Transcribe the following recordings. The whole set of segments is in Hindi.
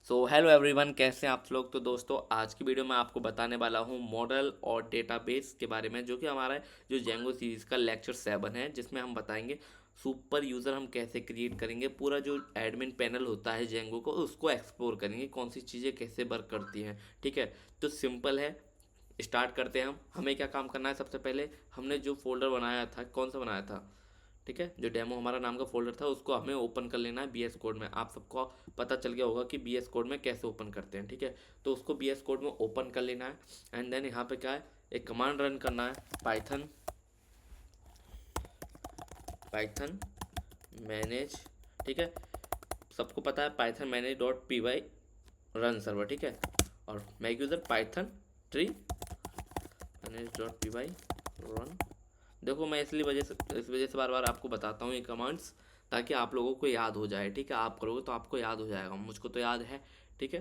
सो हेलो एवरीवन, कैसे हैं आप लोग। तो दोस्तों, आज की वीडियो में आपको बताने वाला हूँ मॉडल और डेटाबेस के बारे में, जो कि हमारा जो जेंगो सीरीज़ का लेक्चर 7 है, जिसमें हम बताएंगे सुपर यूज़र हम कैसे क्रिएट करेंगे। पूरा जो एडमिन पैनल होता है जेंगो को, उसको एक्सप्लोर करेंगे, कौन सी चीज़ें कैसे वर्क करती हैं। ठीक है, तो सिंपल है, स्टार्ट करते हैं। हम हमें क्या काम करना है। सबसे पहले हमने जो फोल्डर बनाया था, कौन सा बनाया था, ठीक है, जो डेमो हमारा नाम का फोल्डर था, उसको हमें ओपन कर लेना है बी एस कोड में। आप सबको पता चल गया होगा कि बी एस कोड में कैसे ओपन करते हैं। ठीक है, तो उसको बी एस कोड में ओपन कर लेना है। एंड देन यहाँ पे क्या है, एक कमांड रन करना है, पाइथन पाइथन मैनेज। ठीक है, सबको पता है Python manage dot P Y run server. ठीक है, और Mac user Python three manage dot P Y run. देखो, मैं इस वजह से बार बार आपको बताता हूँ ये कमांड्स, ताकि आप लोगों को याद हो जाए। ठीक है, आप करोगे तो आपको याद हो जाएगा, मुझको तो याद है। ठीक है,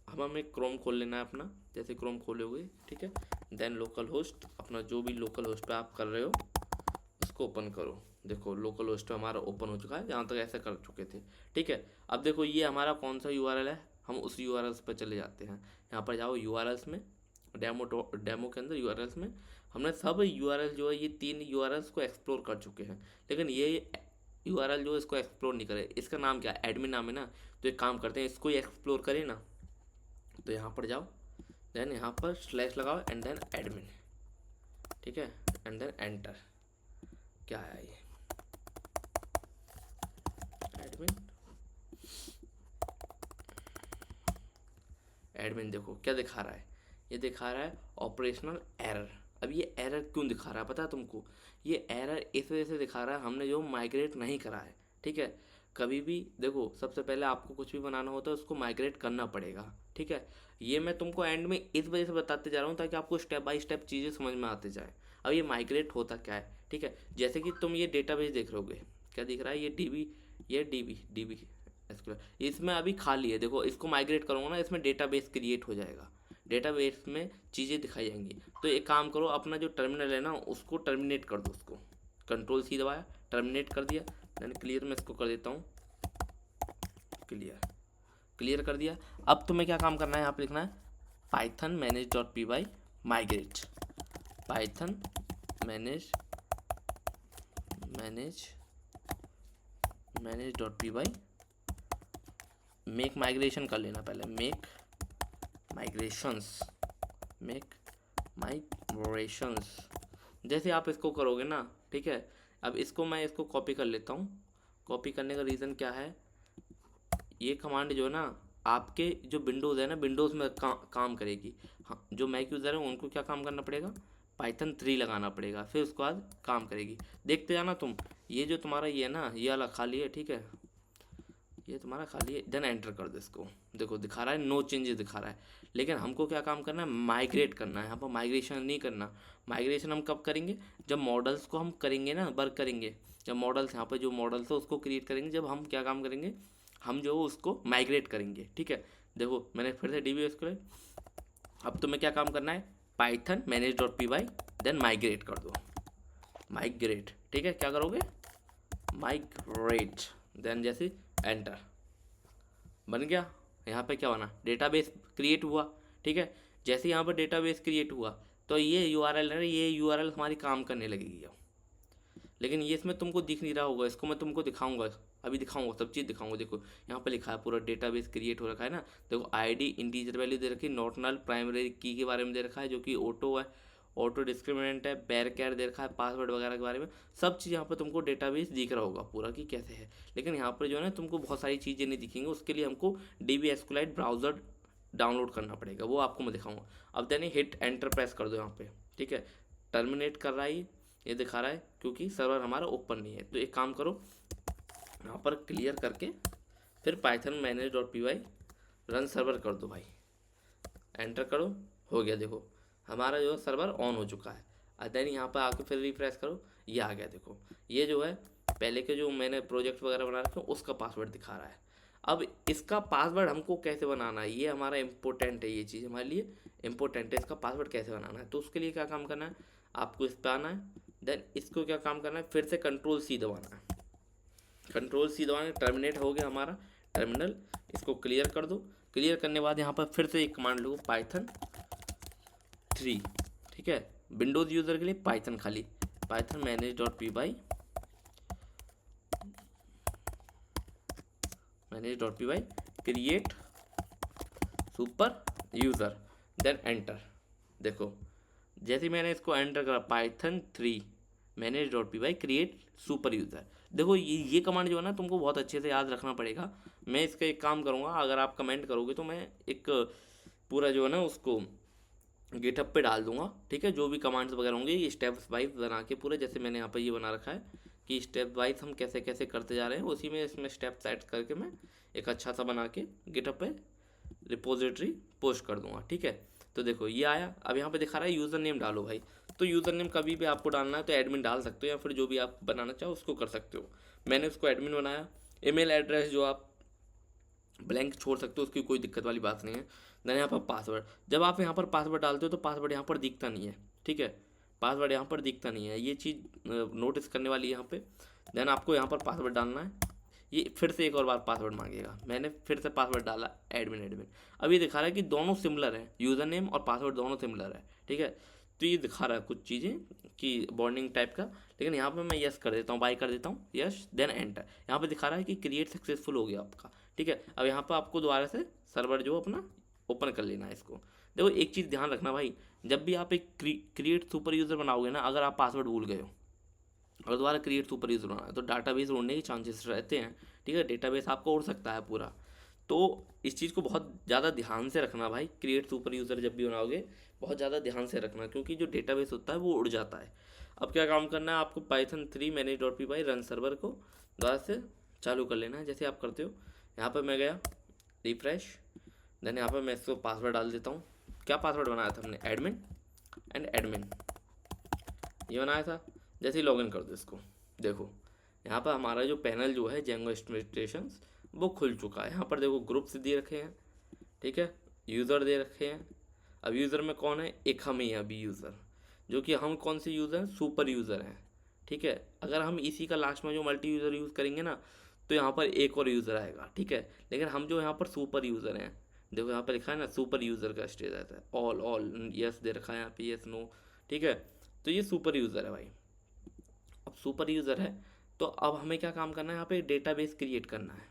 अब हमें क्रोम खोल लेना है अपना। जैसे क्रोम खोलोगे, ठीक है, देन लोकल होस्ट, अपना जो भी लोकल होस्ट पे आप कर रहे हो उसको ओपन करो। देखो, लोकल होस्ट हमारा ओपन हो चुका है, जहाँ तक ऐसे कर चुके थे। ठीक है, अब देखो ये हमारा कौन सा यूआरएल है, हम उस यूआरएल पर चले जाते हैं। यहाँ पर जाओ यूआरएल्स में, डेमो के अंदर यूआरएल्स में हमने सब यूआरएल जो है, ये 3 यूआरएल्स को एक्सप्लोर कर चुके हैं। लेकिन ये यूआरएल जो है इसको एक्सप्लोर नहीं करे। इसका नाम क्या है, एडमिन नाम है ना। तो एक काम करते हैं, इसको ही एक्सप्लोर करें ना। तो यहाँ पर जाओ, देन यहाँ पर स्लैश लगाओ एंड देन एडमिन। ठीक है, एंड देन एंटर। क्या है ये, एडमिन एडमिन। देखो क्या दिखा रहा है, ये दिखा रहा है ऑपरेशनल एरर। अब ये एरर क्यों दिखा रहा है पता है तुमको। ये एरर इस वजह से दिखा रहा है, हमने जो माइग्रेट नहीं करा है। ठीक है, कभी भी देखो, सबसे पहले आपको कुछ भी बनाना होता है उसको माइग्रेट करना पड़ेगा। ठीक है, ये मैं तुमको एंड में इस वजह से बताते जा रहा हूँ ताकि आपको स्टेप बाय स्टेप चीज़ें समझ में आते जाए। अब ये माइग्रेट होता क्या है, ठीक है, जैसे कि तुम ये डेटाबेस देख रहोगे, क्या दिख रहा है, ये डीबी, ये डीबी डीबी एसक्यूएल इसमें अभी खाली है। देखो, इसको माइग्रेट करूँगा ना, इसमें डेटाबेस क्रिएट हो जाएगा, डेटाबेस में चीज़ें दिखाई जाएंगी। तो एक काम करो, अपना जो टर्मिनल है ना उसको टर्मिनेट कर दो। उसको कंट्रोल सी दबाया, टर्मिनेट कर दिया। देन क्लियर में इसको कर देता हूँ, क्लियर क्लियर कर दिया। अब तुम्हें क्या काम करना है, यहाँ पे लिखना है Python manage dot P Y migrate. Python manage manage manage dot P Y make migration कर लेना पहले, मेक माइग्रेशंस मेक माइग्रेशंस। जैसे आप इसको करोगे ना, ठीक है। अब मैं इसको कॉपी कर लेता हूँ। कॉपी करने का रीज़न क्या है, ये कमांड जो है ना, आपके जो विंडोज़ है ना, विंडोज़ में काम करेगी। हाँ, जो मैक यूज़र है उनको क्या काम करना पड़ेगा, पाइथन 3 लगाना पड़ेगा, फिर उसके बाद काम करेगी। देखते जाना तुम, ये जो तुम्हारा ये है ना, ये वाला खाली है। ठीक है, ये तुम्हारा खाली है, देन एंटर कर दो इसको। देखो दिखा रहा है नो चेंजेस दिखा रहा है। लेकिन हमको क्या काम करना है, माइग्रेट करना है। यहाँ पर माइग्रेशन नहीं करना। माइग्रेशन हम कब करेंगे, जब मॉडल्स को हम करेंगे ना, वर्क करेंगे। जब मॉडल्स, यहाँ पर जो मॉडल्स है उसको क्रिएट करेंगे, जब हम क्या काम करेंगे, हम जो उसको माइग्रेट करेंगे। ठीक है, देखो मैंने फिर से डी बी। अब तुम्हें क्या काम करना है, Python manage dot P Y, then migrate कर दो, माइग्रेट। ठीक है, क्या करोगे, माइग्रेट, देन जैसे एंटर, बन गया। यहाँ पे क्या बना, डेटाबेस क्रिएट हुआ। ठीक है, जैसे यहाँ पर डेटाबेस क्रिएट हुआ तो ये यूआरएल है, ये यूआरएल हमारी काम करने लगेगी अब। लेकिन ये इसमें तुमको दिख नहीं रहा होगा, इसको मैं तुमको दिखाऊंगा, अभी दिखाऊंगा, सब चीज़ दिखाऊंगा। देखो यहाँ पे लिखा है पूरा डेटाबेस क्रिएट हो रखा है ना। देखो आईडी इंटीजर वैल्यू दे रखी है, नॉट नल, प्राइमरी की के बारे में दे रखा है जो कि ऑटो है, ऑटो डिस्क्रिमिनेंट है, बेर कैर दे रखा है, पासवर्ड वगैरह के बारे में सब चीज़ यहाँ पर तुमको डेटाबेस दिख रहा होगा पूरा कि कैसे है। लेकिन यहाँ पर जो है ना, तुमको बहुत सारी चीज़ें नहीं दिखेंगी, उसके लिए हमको डी एसक्यूएलाइट ब्राउज़र डाउनलोड करना पड़ेगा, वो आपको मैं दिखाऊंगा। अब देन हिट एंटर प्रेस कर दो यहाँ पे। ठीक है, टर्मिनेट कर रहा है ये दिखा रहा है क्योंकि सर्वर हमारा ओपन नहीं है। तो एक काम करो, यहाँ पर क्लियर करके फिर Python manage dot P Y run server कर दो भाई, एंटर करो, हो गया। देखो हमारा जो सर्वर ऑन हो चुका है। देन यहाँ पर आके फिर रिफ्रेश करो, ये आ गया। देखो ये जो है पहले के जो मैंने प्रोजेक्ट वगैरह बना रखे उसका पासवर्ड दिखा रहा है। अब इसका पासवर्ड हमको कैसे बनाना है, ये हमारा इम्पोर्टेंट है, ये चीज़ हमारे लिए इम्पोर्टेंट है। इसका पासवर्ड कैसे बनाना है, तो उसके लिए क्या काम करना है, आपको इस पर आना है। देन इसको क्या काम करना है, फिर से कंट्रोल सी दबाना है। कंट्रोल सी दबाना, टर्मिनेट हो गया हमारा। टर्मिनल, इसको क्लियर कर दो। क्लियर करने के बाद यहाँ पर फिर से एक कमांड लो पाइथन 3, ठीक है। विंडोज़ यूज़र के लिए पाइथन खाली, Python manage.py create super user, then enter. देखो जैसे ही मैंने इसको एंटर करा, Python 3 manage.py create super user. देखो ये कमांड जो है ना तुमको बहुत अच्छे से याद रखना पड़ेगा। मैं इसका एक काम करूँगा, अगर आप कमेंट करोगे तो मैं एक पूरा जो है ना उसको गिटहब पे डाल दूंगा, ठीक है। जो भी कमांड्स वगैरह होंगे ये स्टेप्स वाइज बना के पूरे, जैसे मैंने यहाँ पर ये बना रखा है कि स्टेप वाइज हम कैसे कैसे करते जा रहे हैं, उसी में इसमें स्टेप सेट करके मैं एक अच्छा सा बना के गिटहब पे रिपोजिटरी पोस्ट कर दूंगा, ठीक है। तो देखो ये आया। अब यहाँ पे दिखा रहा है यूज़र नेम डालो भाई। तो यूज़र नेम कभी भी आपको डालना है तो एडमिन डाल सकते हो, या फिर जो भी आप बनाना चाहो उसको कर सकते हो। मैंने उसको एडमिन बनाया। ईमेल एड्रेस जो आप ब्लैंक छोड़ सकते हो, उसकी कोई दिक्कत वाली बात नहीं है। देन यहाँ पर पासवर्ड, जब आप यहाँ पर पासवर्ड डालते हो तो पासवर्ड यहाँ पर दिखता नहीं है, ठीक है। पासवर्ड यहाँ पर दिखता नहीं है, ये चीज़ नोटिस करने वाली है यहाँ पे। देन आपको यहाँ पर पासवर्ड डालना है। ये फिर से एक और बार पासवर्ड मांगेगा, मैंने फिर से पासवर्ड डाला एडमिन। अब ये दिखा रहा है कि दोनों सिमिलर है, यूज़र नेम और पासवर्ड दोनों सिमिलर है, ठीक है। तो ये दिखा रहा है कुछ चीज़ें कि बॉन्डिंग टाइप का, लेकिन यहाँ पे मैं यस कर देता हूँ, बाय कर देता हूँ, यस, देन एंटर। यहाँ पे दिखा रहा है कि क्रिएट सक्सेसफुल हो गया आपका, ठीक है। अब यहाँ पर आपको दोबारा से सर्वर जो अपना ओपन कर लेना है इसको। देखो एक चीज़ ध्यान रखना भाई, जब भी आप एक क्रिएट सुपर यूज़र बनाओगे ना, अगर आप पासवर्ड भूल गए हो और दोबारा क्रिएट सुपर यूज़र बनाना है तो डाटाबेस उड़ने के चांसेस रहते हैं, ठीक है। डेटाबेस आपको उड़ सकता है पूरा। तो इस चीज़ को बहुत ज़्यादा ध्यान से रखना भाई, क्रिएट सुपर यूज़र जब भी बनाओगे बहुत ज़्यादा ध्यान से रखना, क्योंकि जो डेटाबेस होता है वो उड़ जाता है। अब क्या काम करना है आपको, पाइथन 3 manage.py रन सर्वर को दोबारा से चालू कर लेना है, जैसे आप करते हो। यहाँ पर मैं गया रिफ्रेश, देन यहाँ पर मैं इसको पासवर्ड डाल देता हूँ। क्या पासवर्ड बनाया था हमने, एडमिन एंड एडमिन, ये बनाया था। जैसे ही लॉगिन कर दो इसको, देखो यहाँ पर हमारा जो पैनल जो है जेंगो इंस्ट्रक्शंस वो खुल चुका है। यहाँ पर देखो ग्रुप्स दे रखे हैं, ठीक है, यूज़र दे रखे हैं। अब यूज़र में कौन है, एक हम ही हैं अभी यूज़र, जो कि हम कौन से यूज़र हैं, सुपर यूज़र हैं, ठीक है। अगर हम इसी का लास्ट में जो मल्टी यूज़र यूज़ करेंगे ना तो यहाँ पर एक और यूज़र आएगा, ठीक है। लेकिन हम जो यहाँ पर सुपर यूज़र हैं, देखो यहाँ पर लिखा है ना सुपर यूज़र का स्टेज आता है, ऑल यस दे रखा है यहाँ पे, यस नो, ठीक है। तो ये सुपर यूज़र है भाई। अब सुपर यूज़र है तो अब हमें क्या काम करना है, यहाँ पे डेटाबेस क्रिएट करना है।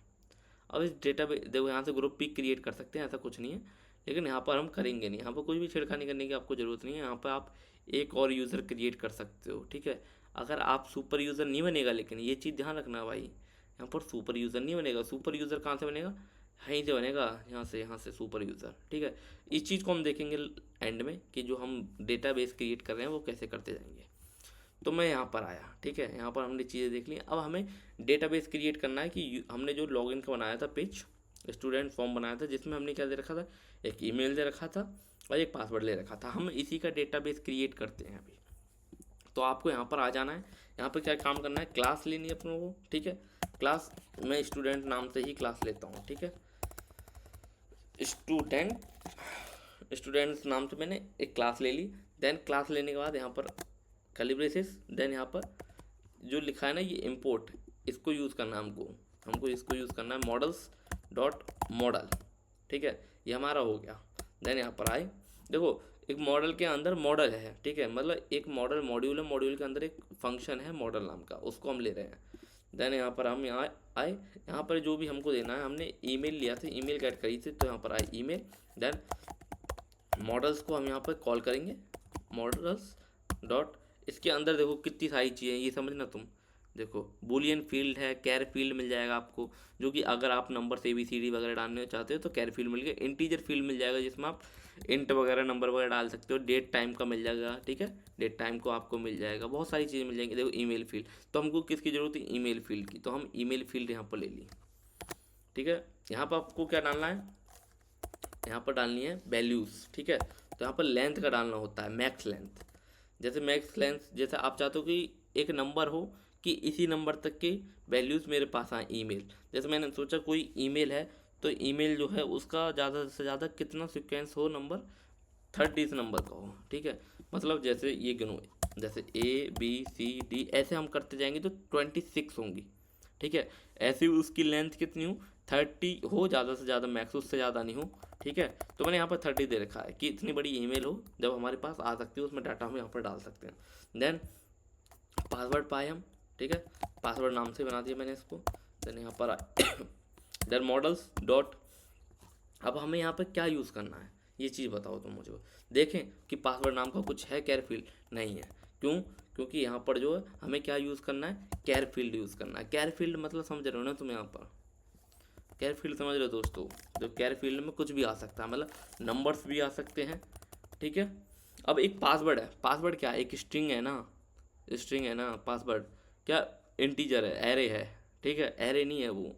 अब इस डेटाबेस देखो यहाँ से ग्रुप भी क्रिएट कर सकते हैं, ऐसा कुछ नहीं है, लेकिन यहाँ पर हम करेंगे नहीं। यहाँ पर कुछ भी छेड़खानी करने की आपको ज़रूरत नहीं है। यहाँ पर आप एक और यूज़र क्रिएट कर सकते हो, ठीक है। अगर आप सुपर यूज़र नहीं बनेगा, लेकिन ये चीज़ ध्यान रखना भाई, यहाँ पर सुपर यूज़र नहीं बनेगा। सुपर यूज़र कहाँ से बनेगा, यहीं से बनेगा, यहाँ से सुपर यूज़र, ठीक है। इस चीज़ को हम देखेंगे एंड में कि जो हम डेटाबेस क्रिएट कर रहे हैं वो कैसे करते जाएंगे। तो मैं यहाँ पर आया, ठीक है। यहाँ पर हमने चीज़ें देख ली। अब हमें डेटाबेस क्रिएट करना है कि हमने जो लॉगिन का बनाया था पेज, स्टूडेंट फॉर्म बनाया था, जिसमें हमने क्या दे रखा था, एक ईमेल दे रखा था और एक पासवर्ड ले रखा था। हम इसी का डेटाबेस क्रिएट करते हैं अभी। तो आपको यहाँ पर आ जाना है। यहाँ पर क्या काम करना है, क्लास लेनी है अपनों को, ठीक है। क्लास मैं स्टूडेंट नाम से ही क्लास लेता हूँ, ठीक है। स्टूडेंट्स नाम से मैंने एक क्लास ले ली। देन क्लास लेने के बाद यहाँ पर कर्ली ब्रेसेस, देन यहाँ पर जो लिखा है ना ये इंपोर्ट, इसको यूज़ करना है हमको इसको यूज़ करना है, मॉडल्स डॉट मॉडल, ठीक है। ये हमारा हो गया। देन यहाँ पर आए, देखो एक मॉडल के अंदर मॉडल है, ठीक है, मतलब एक मॉडल मॉड्यूल है, मॉड्यूल के अंदर एक फंक्शन है मॉडल नाम का, उसको हम ले रहे हैं। देन यहाँ पर हम यहाँ आए, यहाँ पर जो भी हमको देना है, हमने ईमेल लिया था, ईमेल गेट करी थी, तो यहाँ पर आए ईमेल। देन मॉडल्स को हम यहाँ पर कॉल करेंगे, मॉडल्स डॉट, इसके अंदर देखो कितनी सारी चीज़ें, ये समझना तुम। देखो बूलियन फील्ड है, कैर फील्ड मिल जाएगा आपको, जो कि अगर आप नंबर ABCD वगैरह डालने चाहते हो तो कैर फील्ड मिल गया। इंटीजर फील्ड मिल जाएगा जिसमें आप इंट वगैरह नंबर वगैरह डाल सकते हो। डेट टाइम का मिल जाएगा, ठीक है, डेट टाइम को आपको मिल जाएगा, बहुत सारी चीज़ें मिल जाएंगी। देखो ईमेल फील्ड, तो हमको किसकी ज़रूरत है, ईमेल फील्ड की, तो हम ईमेल फील्ड यहाँ पर ले ली, ठीक है। यहाँ पर आपको क्या डालना है, यहाँ पर डालनी है वैल्यूज़, ठीक है। तो यहाँ पर लेंथ का डालना होता है, मैक्स लेंथ। जैसे मैक्स लेंथ, जैसे आप चाहते हो कि एक नंबर हो कि इसी नंबर तक की वैल्यूज़ मेरे पास आए ईमेल। जैसे मैंने सोचा कोई ईमेल है तो ईमेल जो है उसका ज़्यादा से ज़्यादा कितना सीक्वेंस हो, नंबर 30 नंबर का हो, ठीक है। मतलब जैसे ये गिनो, जैसे ABCD ऐसे हम करते जाएंगे तो 26 होंगी, ठीक है। ऐसे ही उसकी लेंथ कितनी हो, 30 हो, ज़्यादा से ज़्यादा मैक्स, उससे ज़्यादा नहीं हो, ठीक है। तो मैंने यहाँ पर 30 दे रखा है कि इतनी बड़ी ईमेल हो जब हमारे पास आ सकती है, उसमें डाटा हम यहाँ पर डाल सकते हैं। देन पासवर्ड पाए हम, ठीक है, पासवर्ड नाम से बना दिया मैंने इसको। देन यहाँ पर देन मॉडल्स डॉट, अब हमें यहाँ पर क्या यूज़ करना है ये चीज़ बताओ तुम मुझे। देखें कि पासवर्ड नाम का कुछ है कैर फील्ड, नहीं है। क्यों? क्योंकि यहाँ पर जो है हमें क्या यूज़ करना है, कैर फील्ड यूज़ करना है। कैर फील्ड मतलब समझ रहे हो ना तुम यहाँ पर, कैर फील्ड समझ रहे हो दोस्तों, जो कैर फील्ड में कुछ भी आ सकता है, मतलब नंबर्स भी आ सकते हैं, ठीक है। अब एक पासवर्ड है, पासवर्ड क्या है, एक स्ट्रिंग है ना, स्ट्रिंग है ना पासवर्ड, क्या इंटीजर है, एरे है, ठीक है, एरे नहीं है वो,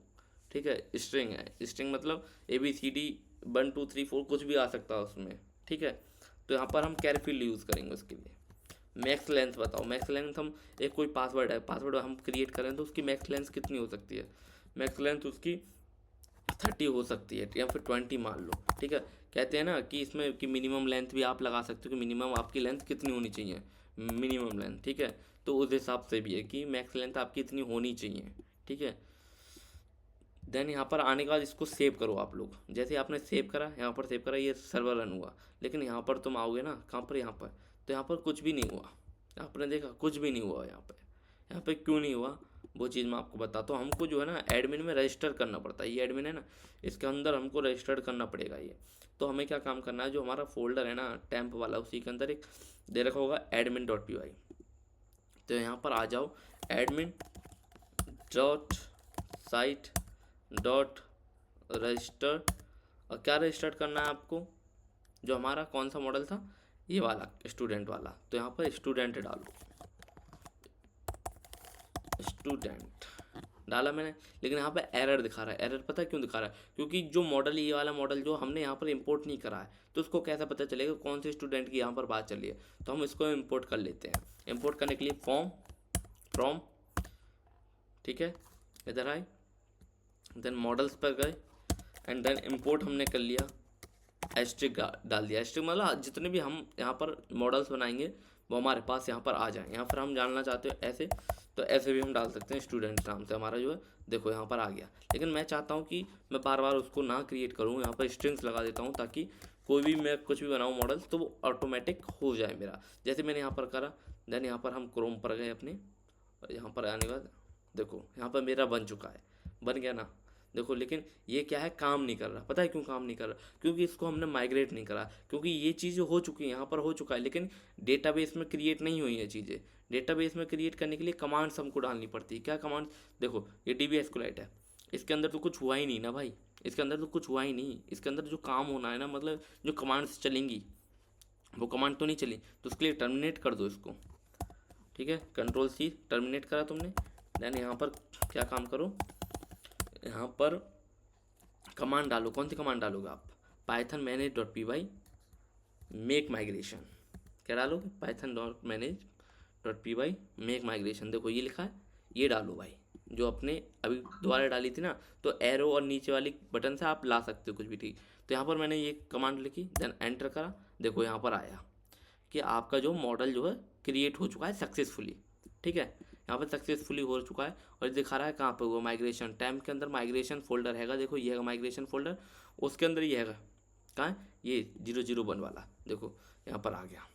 ठीक है, स्ट्रिंग है। स्ट्रिंग मतलब ABCD 1 2 3 4 कुछ भी आ सकता है उसमें, ठीक है। तो यहाँ पर हम कैर फील्ड यूज़ करेंगे उसके लिए। मैक्स लेंथ बताओ, मैक्स लेंथ हम, एक कोई पासवर्ड है, पासवर्ड हम क्रिएट करें तो उसकी मैक्स लेंथ कितनी हो सकती है, मैक्स लेंथ उसकी 30 हो सकती है या फिर 20 मान लो, ठीक है। कहते हैं ना कि इसमें कि मिनिमम लेंथ भी आप लगा सकते हो कि मिनिमम आपकी लेंथ कितनी होनी चाहिए, मिनिमम लेंथ, ठीक है। तो उस हिसाब से भी है कि मैक्स लेंथ आपकी इतनी होनी चाहिए, ठीक है। देन यहाँ पर आने के बाद इसको सेव करो आप लोग। जैसे आपने सेव करा, यहाँ पर सेव करा, ये सर्वर रन हुआ, लेकिन यहाँ पर तुम आओगे ना, कहाँ पर, यहाँ पर, तो यहाँ पर कुछ भी नहीं हुआ। आपने देखा कुछ भी नहीं हुआ यहाँ पर। यहाँ पे क्यों नहीं हुआ वो चीज़ मैं आपको बताता हूँ। हमको जो है ना एडमिन में रजिस्टर करना पड़ता है, ये एडमिन है ना, इसके अंदर हमको रजिस्टर्ड करना पड़ेगा ये। तो हमें क्या काम करना है, जो हमारा फोल्डर है ना टेम्प वाला, उसी के अंदर एक दे रखा होगा admin.py। तो यहाँ पर आ जाओ, admin dot site dot register, और क्या रजिस्टर्ड करना है आपको, जो हमारा कौन सा मॉडल था, ये वाला स्टूडेंट वाला। तो यहाँ पर स्टूडेंट डालो, स्टूडेंट डाला मैंने, लेकिन यहाँ पे एरर दिखा रहा है। एरर पता है क्यों दिखा रहा है, क्योंकि जो मॉडल, ये वाला मॉडल जो हमने यहाँ पर इंपोर्ट नहीं करा है, तो उसको कैसे पता चलेगा कौन से स्टूडेंट की यहाँ पर बात चल रही है। तो हम इसको इंपोर्ट कर लेते हैं। इंपोर्ट करने के लिए फ्रॉम, ठीक है, इधर आए, देन मॉडल्स पर गए, एंड देन इंपोर्ट हमने कर लिया, एस्ट्रिक डाल दिया। एस्ट्रिक मतलब जितने भी हम यहाँ पर मॉडल्स बनाएंगे वो हमारे पास यहाँ पर आ जाए। यहाँ पर हम जानना चाहते हो ऐसे, तो ऐसे भी हम डाल सकते हैं, स्टूडेंट नाम से हमारा जो है देखो यहाँ पर आ गया। लेकिन मैं चाहता हूँ कि मैं बार बार उसको ना क्रिएट करूँ, यहाँ पर स्ट्रिंग्स लगा देता हूँ, ताकि कोई भी मैं कुछ भी बनाऊँ मॉडल तो वो ऑटोमेटिक हो जाए मेरा। जैसे मैंने यहाँ पर करा, देन यहाँ पर हम क्रोम पर गए अपने, और यहाँ पर आने के बाद देखो यहाँ पर मेरा बन चुका है, बन गया ना, देखो। लेकिन ये क्या है, काम नहीं कर रहा। पता है क्यों काम नहीं कर रहा? क्योंकि इसको हमने माइग्रेट नहीं करा, क्योंकि ये चीज़ें हो चुकी हैं, यहाँ पर हो चुका है, लेकिन डेटाबेस में क्रिएट नहीं हुई है चीज़ें। डेटाबेस में क्रिएट करने के लिए कमांड्स हमको डालनी पड़ती है। क्या कमांड? देखो ये DB SQLite है, इसके अंदर तो कुछ हुआ ही नहीं ना भाई, इसके अंदर तो कुछ हुआ ही नहीं। इसके अंदर जो काम होना है ना, मतलब जो कमांड्स चलेंगी वो कमांड तो नहीं चली, तो उसके लिए टर्मिनेट कर दो इसको, ठीक है। Ctrl+C टर्मिनेट करा तुमने। देन यहाँ पर क्या काम करो, यहाँ पर कमांड डालो। कौन सी कमांड डालोगे आप? Python manage.py make migration. क्या डालोगे? python.manage.py make migration. देखो ये लिखा है, ये डालो भाई, जो अपने अभी दोबारा डाली थी ना, तो एरो और नीचे वाली बटन से आप ला सकते हो कुछ भी, ठीक। तो यहाँ पर मैंने ये कमांड लिखी, देन एंटर करा, देखो यहाँ पर आया कि आपका जो मॉडल जो है क्रिएट हो चुका है सक्सेसफुली, ठीक है। यहाँ पर सक्सेसफुली हो चुका है, और दिखा रहा है कहाँ पर हुआ, माइग्रेशन टैब के अंदर माइग्रेशन फोल्डर हैगा, देखो ये है माइग्रेशन फोल्डर, उसके अंदर ये हैगा, कहाँ है ये 001 वाला, देखो यहाँ पर आ गया,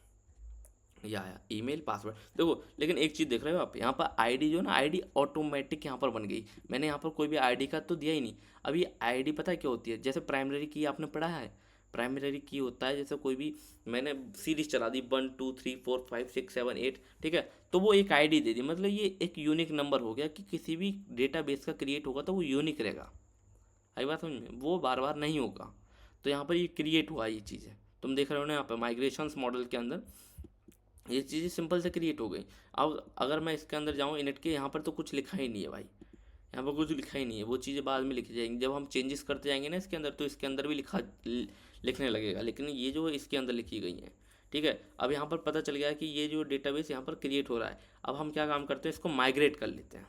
ये आया ईमेल पासवर्ड, देखो। लेकिन एक चीज़ देख रहे हो आप, यहाँ पर आईडी जो ना, आईडी ऑटोमेटिक यहाँ पर बन गई। मैंने यहाँ पर कोई भी आईडी का तो दिया ही नहीं। अभी आईडी पता है क्या होती है, जैसे प्राइमरी की आपने पढ़ा है, प्राइमरी की होता है, जैसे कोई भी मैंने सीरीज चला दी 1 2 3 4 5 6 7 8, ठीक है, तो वो एक आईडी दे दी, मतलब ये एक यूनिक नंबर हो गया कि किसी भी डेटाबेस का क्रिएट होगा तो वो यूनिक रहेगा। आई बात समझ में, वो बार बार नहीं होगा। तो यहाँ पर ये क्रिएट हुआ, ये चीज़ें तुम देख रहे हो ना यहाँ पर माइग्रेशंस मॉडल के अंदर ये चीज़ें सिंपल से क्रिएट हो गई। अब अगर मैं इसके अंदर जाऊँ इनट के, यहाँ पर तो कुछ लिखा ही नहीं है भाई, यहाँ पर कुछ लिखा ही नहीं है। वो चीज़ें बाद में लिखी जाएंगी, जब हम चेंजेस करते जाएंगे ना इसके अंदर, तो इसके अंदर भी लिखने लगेगा, लेकिन ये जो इसके अंदर लिखी गई हैं, ठीक है। अब यहाँ पर पता चल गया कि ये जो डेटाबेस यहाँ पर क्रिएट हो रहा है। अब हम क्या काम करते हैं, इसको माइग्रेट कर लेते हैं,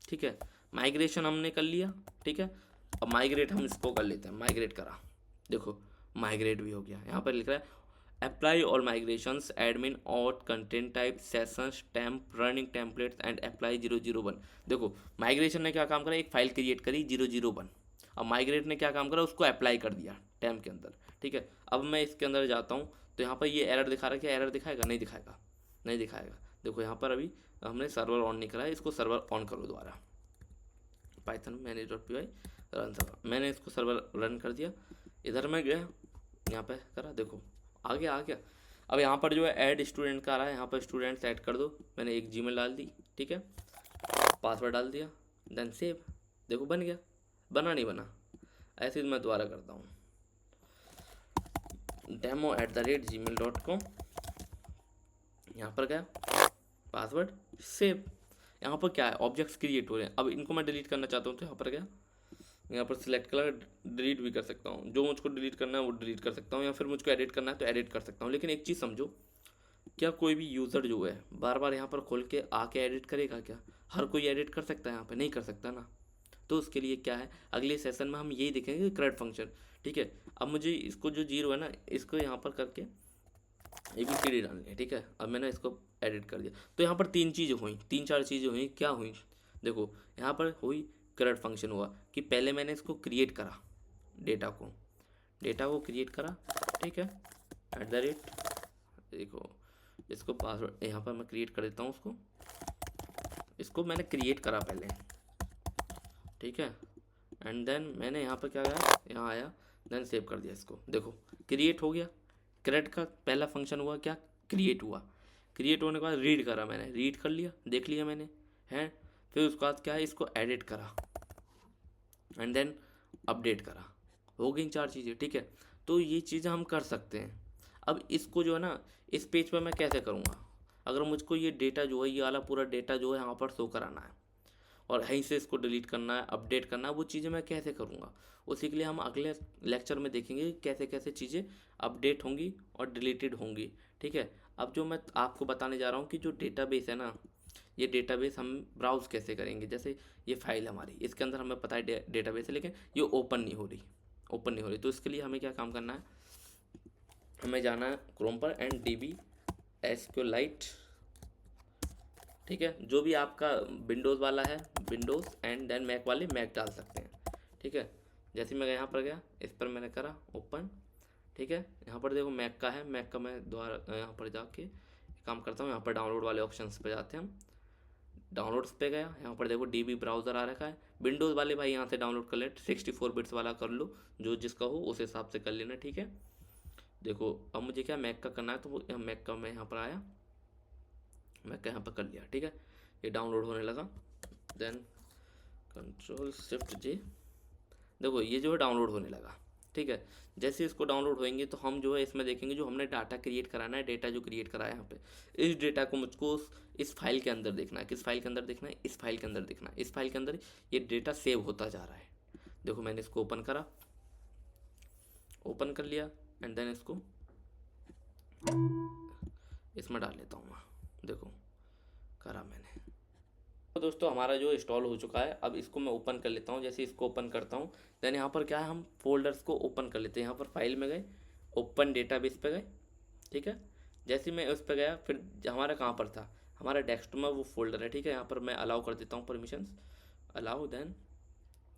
ठीक है। माइग्रेशन हमने कर लिया, ठीक है। अब माइग्रेट हम इसको कर लेते हैं, माइग्रेट करा, देखो माइग्रेट भी हो गया। यहाँ पर लिख रहा है अप्लाई ऑल माइग्रेशंस एडमिन और content type sessions temp running templates and apply 001। देखो माइग्रेशन ने क्या काम करा, एक फाइल क्रिएट करी 001। अब माइग्रेट ने क्या काम करा, उसको अप्लाई कर दिया टैम के अंदर, ठीक है। अब मैं इसके अंदर जाता हूँ तो यहाँ पर ये एरर दिखा रहा है, क्या एरर दिखाएगा, नहीं दिखाएगा, नहीं दिखाएगा। देखो यहाँ पर अभी हमने सर्वर ऑन नहीं करा है, इसको सर्वर ऑन करो दोबारा, पाइथन manage.py रन सर्वर, मैंने इसको सर्वर रन कर दिया। इधर मैं गया, यहाँ पे करा, देखो आ गया। अब यहाँ पर जो है ऐड स्टूडेंट का आ रहा है, यहाँ पर स्टूडेंट्स ऐड कर दो, मैंने एक जीमेल डाल दी, ठीक है, पासवर्ड डाल दिया, देन सेव। देखो बन गया, बना नहीं बना, ऐसे ही मैं दोबारा करता हूँ, demo@gmail.com, यहाँ पर गया, पासवर्ड सेव। यहाँ पर क्या है, ऑब्जेक्ट्स क्रिएट हो रहे हैं। अब इनको मैं डिलीट करना चाहता हूँ तो यहाँ पर गया, यहाँ पर सिलेक्ट कलर, डिलीट भी कर सकता हूँ, जो मुझको डिलीट करना है वो डिलीट कर सकता हूँ, या फिर मुझको एडिट करना है तो एडिट कर सकता हूँ। लेकिन एक चीज़ समझो, क्या कोई भी यूज़र जो है बार बार यहाँ पर खोल के आके एडिट करेगा क्या? हर कोई एडिट कर सकता है यहाँ पे? नहीं कर सकता ना। तो उसके लिए क्या है, अगले सेशन में हम यही देखेंगे, क्रेड फंक्शन, ठीक है। अब मुझे इसको जो जीरो है ना, इसको यहाँ पर करके ABCD डालनी है, ठीक है। अब मैंने इसको एडिट कर दिया तो यहाँ पर तीन चीज़ें हुई, तीन चार चीज़ें हुई। क्या हुई, देखो यहाँ पर हुई, क्रेड फंक्शन हुआ कि पहले मैंने इसको क्रिएट करा, डेटा को क्रिएट करा, ठीक है, @ देखो इसको पासवर्ड यहाँ पर मैं क्रिएट कर देता हूँ, इसको मैंने क्रिएट करा पहले, ठीक है। एंड देन मैंने यहाँ पर क्या करा, यहाँ आया, देन सेव कर दिया इसको। देखो क्रिएट हो गया, क्रेड का पहला फंक्शन हुआ क्या, क्रिएट हुआ। क्रिएट होने के बाद रीड करा, मैंने रीड कर लिया, देख लिया मैंने, है। फिर उसके बाद क्या है, इसको एडिट करा एंड देन अपडेट करा, हो गई चार चीज़ें, ठीक है। तो ये चीज़ें हम कर सकते हैं। अब इसको जो है ना, इस पेज पर मैं कैसे करूँगा, अगर मुझको ये डेटा जो है, ये वाला पूरा डेटा जो है यहाँ पर शो कराना है और यहीं से इसको डिलीट करना है, अपडेट करना है, वो चीज़ें मैं कैसे करूँगा, उसी के लिए हम अगले लेक्चर में देखेंगे कैसे कैसे चीज़ें अपडेट होंगी और डिलीटेड होंगी, ठीक है। अब जो मैं आपको बताने जा रहा हूँ कि जो डेटाबेस है ना, ये डेटाबेस हम ब्राउज़ कैसे करेंगे। जैसे ये फाइल हमारी, इसके अंदर हमें पता है डेटाबेस है, लेकिन ये ओपन नहीं हो रही। तो इसके लिए हमें क्या काम करना है, हमें जाना है क्रोम पर एंड DB SQLite, ठीक है। जो भी आपका विंडोज़ वाला है विंडोज़, एंड देन मैक वाले मैक डाल सकते हैं, ठीक है। जैसे मैं यहाँ पर गया, इस पर मैंने करा ओपन, ठीक है। यहाँ पर देखो मैक का है, मैक का मैं दोबारा यहाँ पर जाके काम करता हूँ, यहाँ पर डाउनलोड वाले ऑप्शंस पे जाते हैं हम, डाउनलोड्स पे गया, यहाँ पर देखो DB ब्राउज़र आ रखा है। विंडोज़ वाले भाई यहाँ से डाउनलोड कर ले, 64 बिट्स वाला कर लो, जो जिसका हो उस हिसाब से कर लेना, ठीक है। देखो अब मुझे क्या मैक का करना है, तो वो मैक का मैं यहाँ पर आया, मैं यहाँ पर कर लिया, ठीक है। ये डाउनलोड होने लगा, देन Ctrl+Shift+J, देखो ये जो है डाउनलोड होने लगा, ठीक है। जैसे इसको डाउनलोड होएंगे तो हम जो है इसमें देखेंगे जो हमने डाटा क्रिएट कराना है, डेटा जो क्रिएट करा है यहाँ पे, इस डेटा को मुझको इस फाइल के अंदर देखना है। किस फाइल के अंदर देखना है, इस फाइल के अंदर देखना है। इस फाइल के अंदर ये डेटा सेव होता जा रहा है। देखो मैंने इसको ओपन करा, ओपन कर लिया एंड देन इसको इसमें डाल लेता हूँ मैं, देखो करा मैंने। तो दोस्तों हमारा जो इंस्टॉल हो चुका है, अब इसको मैं ओपन कर लेता हूँ। जैसे इसको ओपन करता हूँ, देन यहाँ पर क्या है, हम फोल्डर्स को ओपन कर लेते हैं। यहाँ पर फाइल में गए, ओपन डेटाबेस पे गए, ठीक है। जैसे मैं उस पर गया, फिर हमारा कहाँ पर था, हमारा डेस्कटॉप में वो फोल्डर है, ठीक है। यहाँ पर मैं अलाउ कर देता हूँ, परमिशंस अलाउ, देन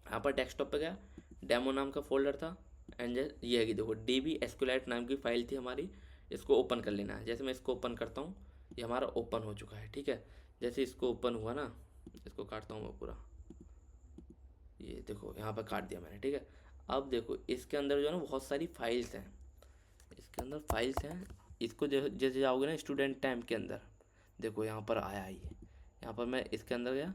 यहाँ पर डेस्कटॉप पे गया, डेमो नाम का फोल्डर था, एंड ये है कि देखो DB SQLite नाम की फाइल थी हमारी, इसको ओपन कर लेना है। जैसे मैं इसको ओपन करता हूँ, ये हमारा ओपन हो चुका है, ठीक है। जैसे इसको ओपन हुआ ना, इसको काटता हूँ मैं पूरा, ये देखो यहाँ पर काट दिया मैंने, ठीक है। अब देखो इसके अंदर जो है ना बहुत सारी फाइल्स हैं, इसके अंदर फाइल्स हैं। इसको जैसे जाओगे ना स्टूडेंट टाइम के अंदर, देखो यहाँ पर आया ये, यहाँ पर मैं इसके अंदर गया,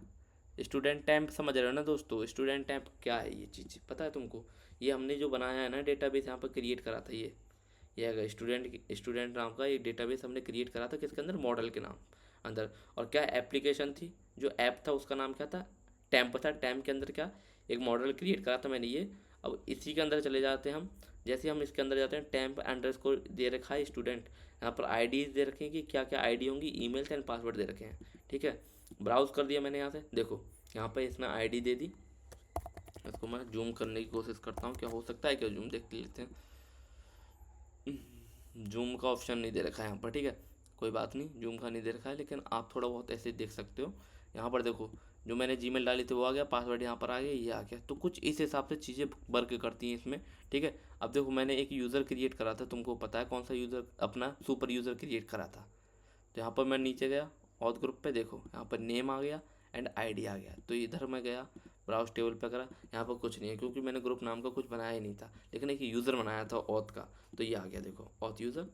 स्टूडेंट टैम्प समझ रहे हो ना दोस्तों, स्टूडेंट टैम्प क्या है, ये चीज़ पता है तुमको। ये हमने जो बनाया है ना डेटाबेस, यहाँ पर क्रिएट करा था, ये है स्टूडेंट नाम का एक डेटाबेस हमने क्रिएट करा था, किसके अंदर, मॉडल के नाम अंदर। और क्या एप्लीकेशन थी, जो ऐप था उसका नाम क्या था, टैम्प था। टैम्प के अंदर क्या, एक मॉडल क्रिएट करा था मैंने ये। अब इसी के अंदर चले जाते हैं हम, जैसे हम इसके अंदर जाते हैं, टैम्प अंडरस्कोर दे रखा है स्टूडेंट, यहाँ पर IDs दे रखे हैं कि क्या क्या ID होंगी, ईमेल्स एंड पासवर्ड दे रखे हैं, ठीक है। ब्राउज़ कर दिया मैंने यहाँ से, देखो यहाँ पर इसने ID दे दी। इसको मैं जूम करने की कोशिश करता हूँ, क्या हो सकता है, क्या जूम देख लेते हैं। जूम का ऑप्शन नहीं दे रखा है यहाँ पर, ठीक है, कोई बात नहीं, जूम का नहीं दे रखा है, लेकिन आप थोड़ा बहुत ऐसे देख सकते हो। यहाँ पर देखो, जो मैंने जीमेल डाली थी वो आ गया, पासवर्ड यहाँ पर आ गया, ये आ गया। तो कुछ इस हिसाब से चीज़ें वर्क करती हैं इसमें, ठीक है। अब देखो, मैंने एक यूज़र क्रिएट करा था, तुमको पता है कौन सा यूज़र, अपना सुपर यूज़र क्रिएट करा था। तो यहाँ पर मैं नीचे गया ऑथ ग्रुप पे, देखो यहाँ पर नेम आ गया एंड आईडी आ गया। तो इधर मैं गया ब्राउज टेबल पे करा, यहाँ पर कुछ नहीं है क्योंकि मैंने ग्रुप नाम का कुछ बनाया ही नहीं था, लेकिन एक यूज़र बनाया था ऑथ का। तो ये आ गया, देखो ऑथ यूज़र,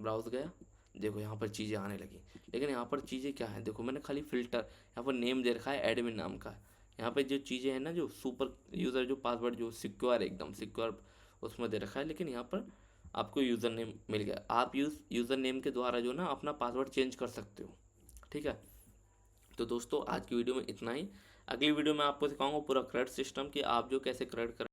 ब्राउज गया, देखो यहाँ पर चीज़ें आने लगी। लेकिन यहाँ पर चीज़ें क्या है, देखो मैंने खाली फ़िल्टर, यहाँ पर नेम दे रखा है एडमिन नाम का। यहाँ पर जो चीज़ें हैं ना, जो सुपर यूज़र, जो पासवर्ड जो सिक्योर, एकदम सिक्योर उसमें दे रखा है, लेकिन यहाँ पर आपको यूज़र नेम मिल गया। आप यूज़र नेम के द्वारा जो ना अपना पासवर्ड चेंज कर सकते हो, ठीक है। तो दोस्तों आज की वीडियो में इतना ही। अगली वीडियो में आपको सिखाऊंगा पूरा क्रेडिट सिस्टम कि आप जो कैसे क्रेडिट कर